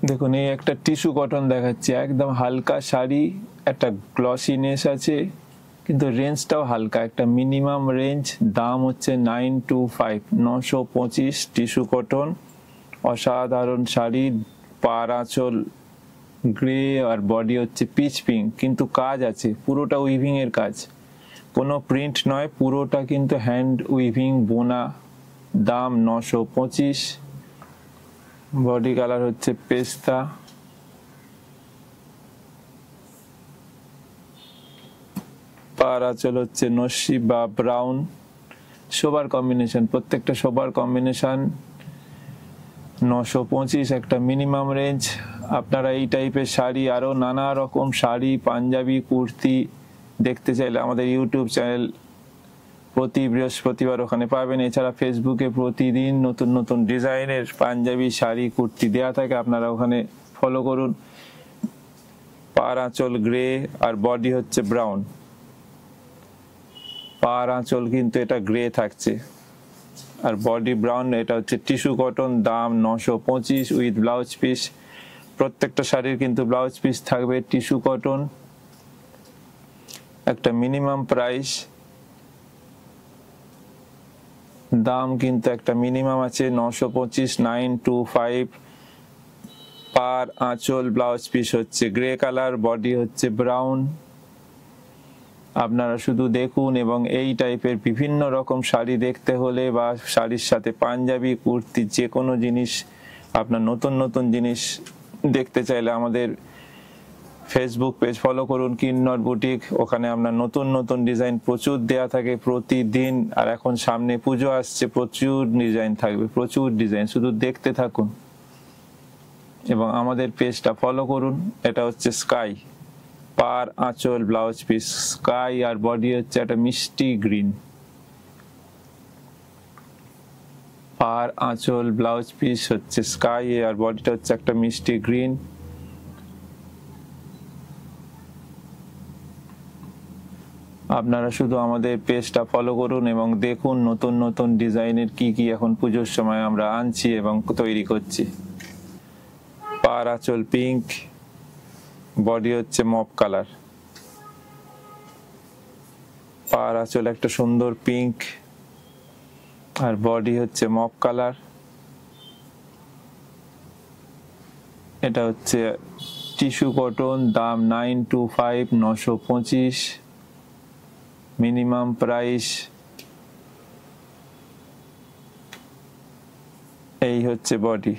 দেখুন এই একটা টিস্যু কটন দেখাচ্ছি, একদম হালকা শাড়ি, একটা গ্লসিনেস আছে কিন্তু রেঞ্জটাও হালকা, একটা মিনিমাম রেঞ্জ। দাম হচ্ছে 925, 925 টিস্যু কটন। অসাধারণ শাড়ি, পার আঁচল গ্রে আর বডি হচ্ছে পিচ পিঙ্ক, কিন্তু কাজ আছে, পুরোটা উইভিং এর কাজ, কোনো প্রিন্ট নয়, পুরোটা কিন্তু হ্যান্ড উইভিং বোনা। দাম 925। বডি কালার হচ্ছে পেস্তা, পার আঁচল হচ্ছে নস্যি বা ব্রাউন। শোবার কম্বিনেশন, প্রত্যেকটা শোবার কম্বিনেশন। 925 একটা মিনিমাম রেঞ্জ। আপনারা এই টাইপের শাড়ি, আরও নানা রকম শাড়ি, পাঞ্জাবি, কুর্তি দেখতে চাইলে আমাদের ইউটিউব চ্যানেল প্রতি বৃহস্পতিবার ওখানে পাবেন। এছাড়া ফেসবুকে প্রতিদিন নতুন নতুন ডিজাইনের পাঞ্জাবি, শাড়ি, কুর্তি দেওয়া থাকে, আপনারা ওখানে ফলো করুন। পার আঁচল গ্রে আর বডি হচ্ছে ব্রাউন। পার আঁচল কিন্তু এটা গ্রে থাকছে আর বডি ব্রাউন। এটা হচ্ছে টিস্যু কটন, দাম 925 উইথ ব্লাউজ পিস। প্রত্যেকটা শাড়ির কিন্তু ব্লাউজ পিস থাকবে টিস্যু কটন। একটা মিনিমাম প্রাইস, দাম কিন্তু একটা মিনিমাম আছে 925, 925। পার আঁচল ব্লাউজ পিস হচ্ছে গ্রে কালার, বডি হচ্ছে ব্রাউন। আপনারা শুধু দেখুন, এবং এই টাইপের বিভিন্ন রকম শাড়ি দেখতে হলে বা শাড়ির সাথে পাঞ্জাবি, কুর্তি, যে কোনো জিনিস, আপনার নতুন নতুন জিনিস দেখতে চাইলে আমাদের ফেসবুক পেজ ফলো করুন, কিন্নর বুটিক। ওখানে আপনার নতুন নতুন ডিজাইন প্রচুর দেয়া থাকে প্রতিদিন। আর এখন সামনে পুজো আসছে, প্রচুর ডিজাইন থাকবে, প্রচুর ডিজাইন, শুধু দেখতে থাকুন এবং আমাদের পেজটা ফলো করুন। এটা হচ্ছে স্কাই, পার আঁচল ব্লাউজ পিস স্কাই, আর বডি হচ্ছে একটা মিষ্টি গ্রিন। পার আঁচল ব্লাউজ পিস হচ্ছে স্কাই আর বডিটা হচ্ছে একটা মিষ্টি গ্রিন। আপনারা শুধু আমাদের পেজটা ফলো করুন এবং দেখুন নতুন নতুন ডিজাইনের কি কি এখন পুজোর সময় আমরা আনছি এবং তৈরি করছি। পার আঁচল পিঙ্ক, বডি হচ্ছে মপ কালার। পার আঁচল একটা সুন্দর পিঙ্ক আর বডি হচ্ছে মপ কালার। এটা হচ্ছে টিস্যু কটন, দাম 925, 925 মিনিমাম প্রাইস। এই হচ্ছে বডি।